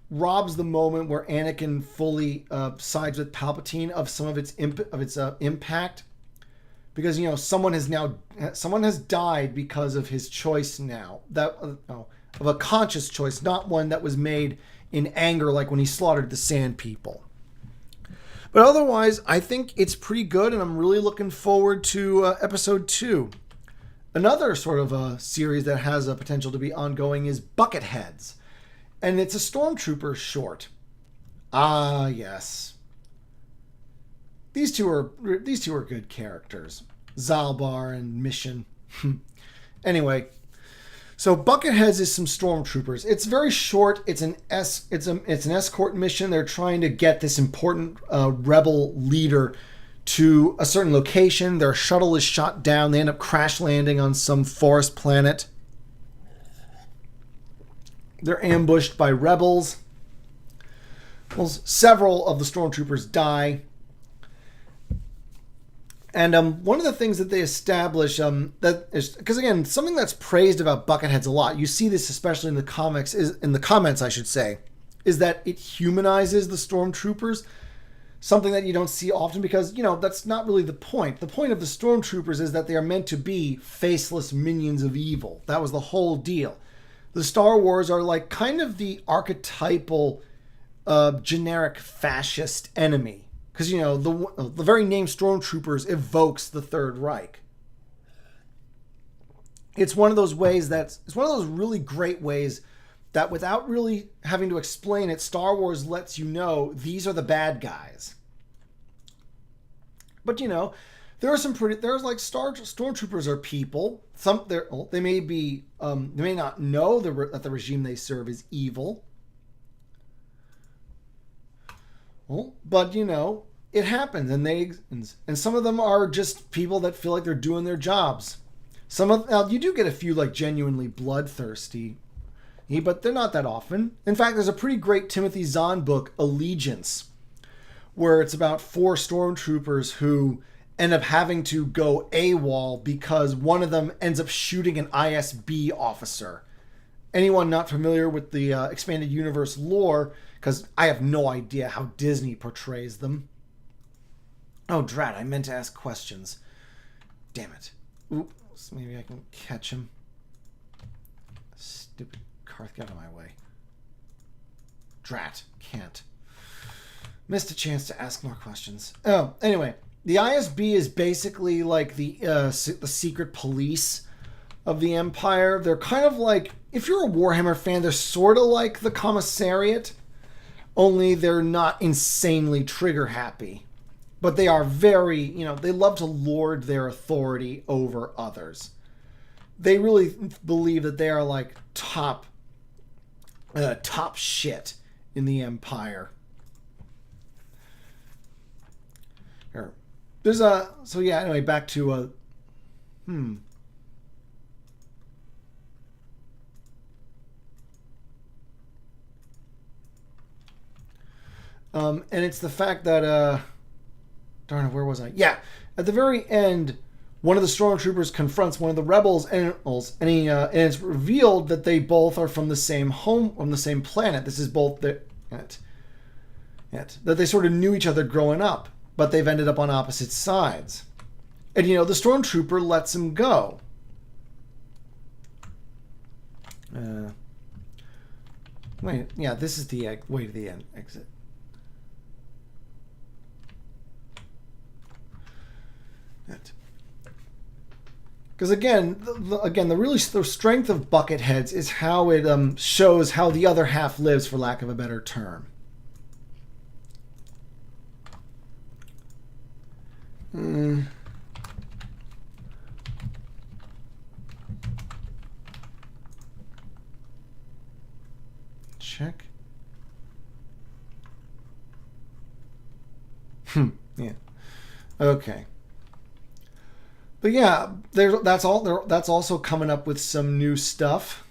robs the moment where Anakin fully sides with Palpatine of some of its impact, because someone has died because of his choice now, that of a conscious choice, not one that was made in anger like when he slaughtered the Sand People. But otherwise, I think it's pretty good, and I'm really looking forward to episode 2. Another sort of a series that has a potential to be ongoing is Bucketheads, and it's a Stormtrooper short. Ah, yes. These two are good characters, Zalbar and Mission. Anyway, so Bucketheads is some Stormtroopers. It's very short. It's an escort mission. They're trying to get this important rebel leader to a certain location. Their shuttle is shot down. They end up crash landing on some forest planet. They're ambushed by rebels. Well, several of the Stormtroopers die. And one of the things that they establish, that is, because again, something that's praised about Bucketheads a lot, you see this especially in the comics, in the comments, I should say, is that it humanizes the Stormtroopers. Something that you don't see often because, that's not really the point. The point of the Stormtroopers is that they are meant to be faceless minions of evil. That was the whole deal. The Star Wars are like kind of the archetypal, generic fascist enemy. Because, the very name Stormtroopers evokes the Third Reich. It's one of those really great ways that without really having to explain it, Star Wars lets you know these are the bad guys. But, there are there's like Stormtroopers are people. They may not know that the regime they serve is evil. Well, but it happens, and some of them are just people that feel like they're doing their jobs. You do get a few like genuinely bloodthirsty, but they're not that often. In fact, there's a pretty great Timothy Zahn book, Allegiance, where it's about 4 Stormtroopers who end up having to go AWOL because one of them ends up shooting an ISB officer. Anyone not familiar with the expanded universe lore, because I have no idea how Disney portrays them. Oh, drat, I meant to ask questions. Damn it. Oops, maybe I can catch him. Stupid Karth, get out of my way. Drat, can't. Missed a chance to ask more questions. Oh, anyway, the ISB is basically like the secret police of the Empire. They're kind of like, if you're a Warhammer fan, they're sort of like the Commissariat, only they're not insanely trigger happy. But they are very, they love to lord their authority over others. They really believe that they are like top shit in the Empire. Here. Anyway, back to, and it's the fact that, darn it, where was I? Yeah, at the very end, one of the Stormtroopers confronts one of the rebels, and it's revealed that they both are from the same planet. This is both that they sort of knew each other growing up, but they've ended up on opposite sides. And the Stormtrooper lets him go. This is the way to the end exit. Because again, the strength of Bucketheads is how it shows how the other half lives, for lack of a better term. check. Yeah. Okay. But yeah, that's also coming up with some new stuff.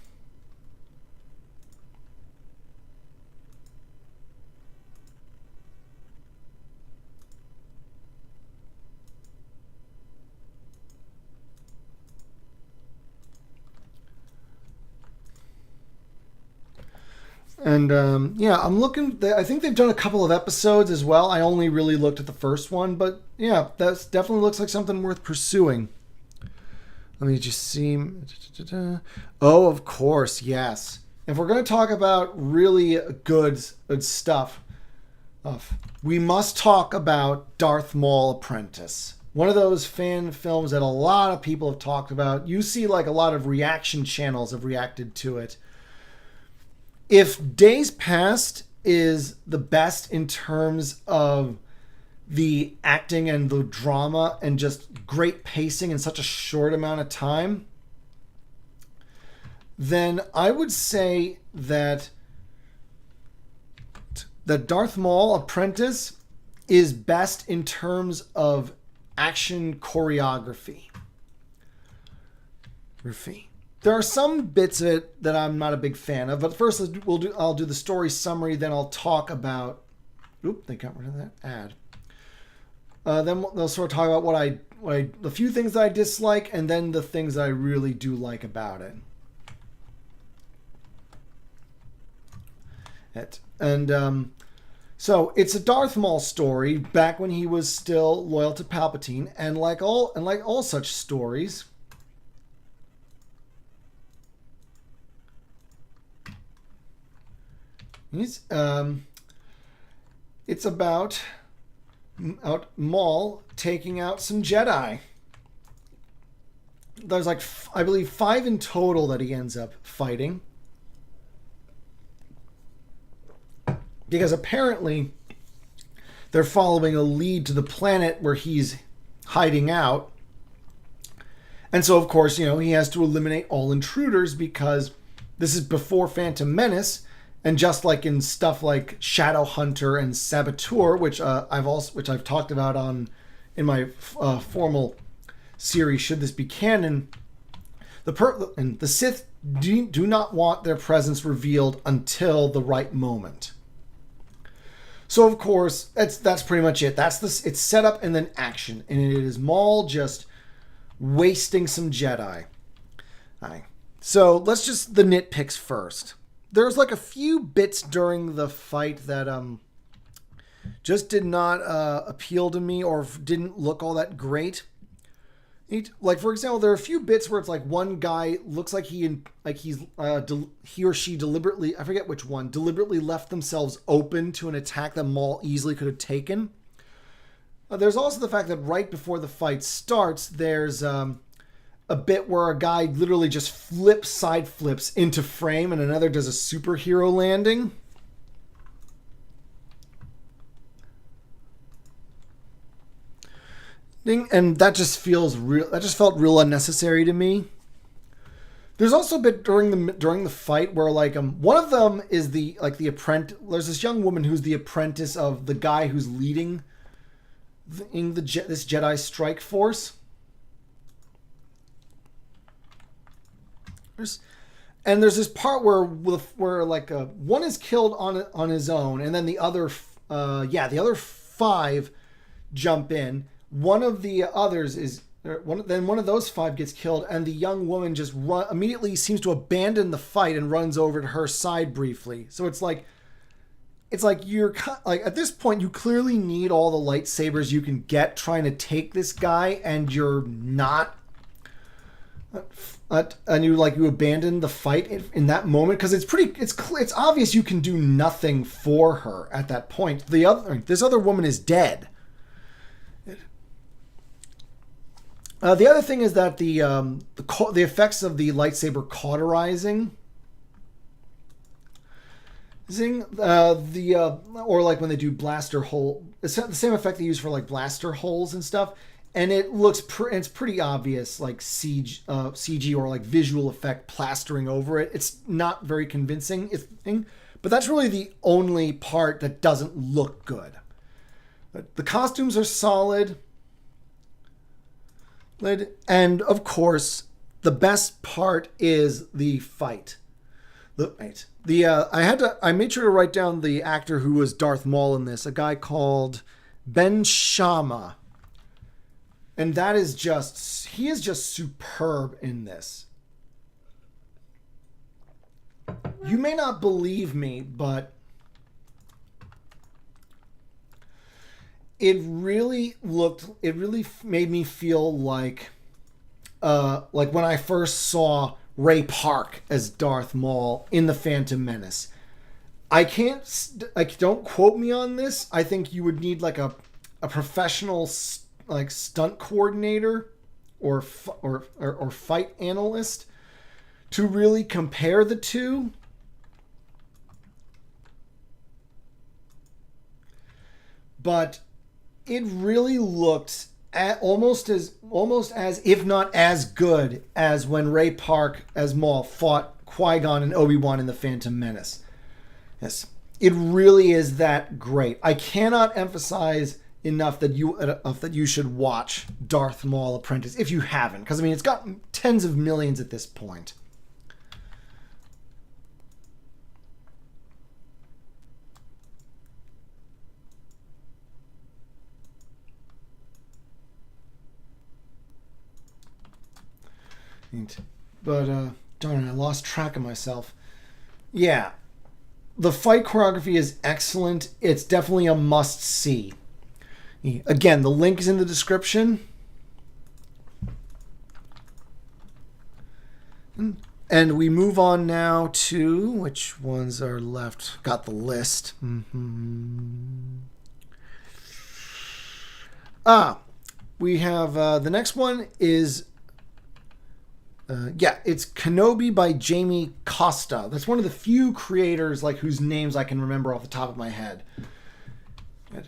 And yeah, I'm looking. I think they've done a couple of episodes as well. I only really looked at the first one, but yeah, that definitely looks like something worth pursuing. Let me just see. Oh, of course, yes. If we're going to talk about really good stuff, we must talk about Darth Maul Apprentice. One of those fan films that a lot of people have talked about. You see, like, a lot of reaction channels have reacted to it. If Days Past is the best in terms of the acting and the drama and just great pacing in such a short amount of time, then I would say that Darth Maul Apprentice is best in terms of action choreography. There are some bits of it that I'm not a big fan of, but first I'll do the story summary, then I'll talk about. Oop, they got rid of that ad. Then they'll sort of talk about the few things that I dislike, and then the things that I really do like about it. So it's a Darth Maul story back when he was still loyal to Palpatine, and like all such stories. It's about Maul taking out some Jedi. There's like, I believe, 5 in total that he ends up fighting. Because apparently they're following a lead to the planet where he's hiding out. And so, of course, he has to eliminate all intruders because this is before Phantom Menace. And just like in stuff like Shadowhunter and Saboteur, which I've talked about in my formal series, should this be canon, the Sith do not want their presence revealed until the right moment. So of course that's pretty much it. It's setup and then action, and it is Maul just wasting some Jedi. All right. So let's just the nitpicks first. There's like a few bits during the fight that just did not appeal to me or didn't look all that great. Like, for example, there are a few bits where it's like one guy looks like he or she deliberately, I forget which one, deliberately left themselves open to an attack that Maul easily could have taken. There's also the fact that right before the fight starts, there's a bit where a guy literally just side flips into frame and another does a superhero landing. And that just felt real unnecessary to me. There's also a bit during the fight where like one of them is the apprentice. There's this young woman who's the apprentice of the guy who's leading this Jedi strike force. And there's this part where one is killed on his own, and then the other 5 jump in. One of the others one of those 5 gets killed, and the young woman just immediately seems to abandon the fight and runs over to her side briefly. So it's like you're like, at this point you clearly need all the lightsabers you can get trying to take this guy, and you're not. And you abandon the fight in that moment because it's obvious you can do nothing for her at that point. This other woman is dead. The other thing is that the effects of the lightsaber cauterizing, or like when they do blaster hole, it's the same effect they use for like blaster holes and stuff. And it looks it's pretty obvious, like CG or like visual effect plastering over it. It's not very convincing. But that's really the only part that doesn't look good. The costumes are solid. And of course, the best part is the fight. I made sure to write down the actor who was Darth Maul in this, a guy called Ben Shama. And he is just superb in this. You may not believe me, but it really made me feel like when I first saw Ray Park as Darth Maul in The Phantom Menace. Don't quote me on this. I think you would need like a professional stunt coordinator or fight analyst to really compare the two. But it really looked almost as if not as good as when Ray Park as Maul fought Qui-Gon and Obi-Wan in The Phantom Menace. Yes, it really is that great. I cannot emphasize enough that you should watch Darth Maul Apprentice if you haven't, because I mean it's got tens of millions at this point. But darn it, I lost track of myself. Yeah, the fight choreography is excellent. It's definitely a must-see. Again, the link is in the description. And we move on now to which ones are left. Got the list. We have the next one is. It's Kenobi by Jamie Costa. That's one of the few creators whose names I can remember off the top of my head. Good.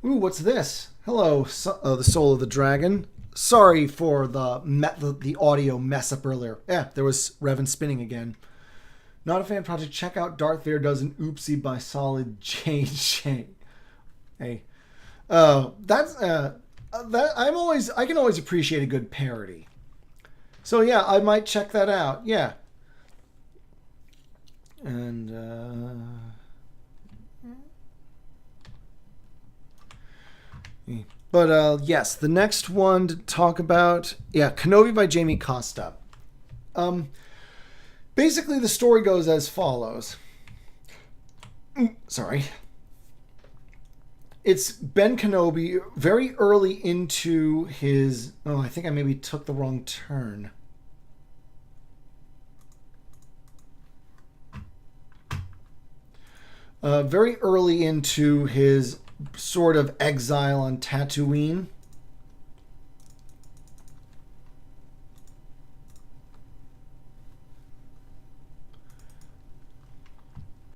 Ooh, what's this? Hello, the Soul of the Dragon. Sorry for the audio mess up earlier. Yeah, there was Revan spinning again. Not a fan project. Check out Darth Vader Does an Oopsie by Solid JJ. Hey, I can always appreciate a good parody. So yeah, I might check that out. Yeah. And yes, the next one to talk about, Kenobi by Jamie Costa. Basically the story goes as follows. Sorry. It's Ben Kenobi very early into his... Oh, I think I maybe took the wrong turn. Very early into his sort of exile on Tatooine.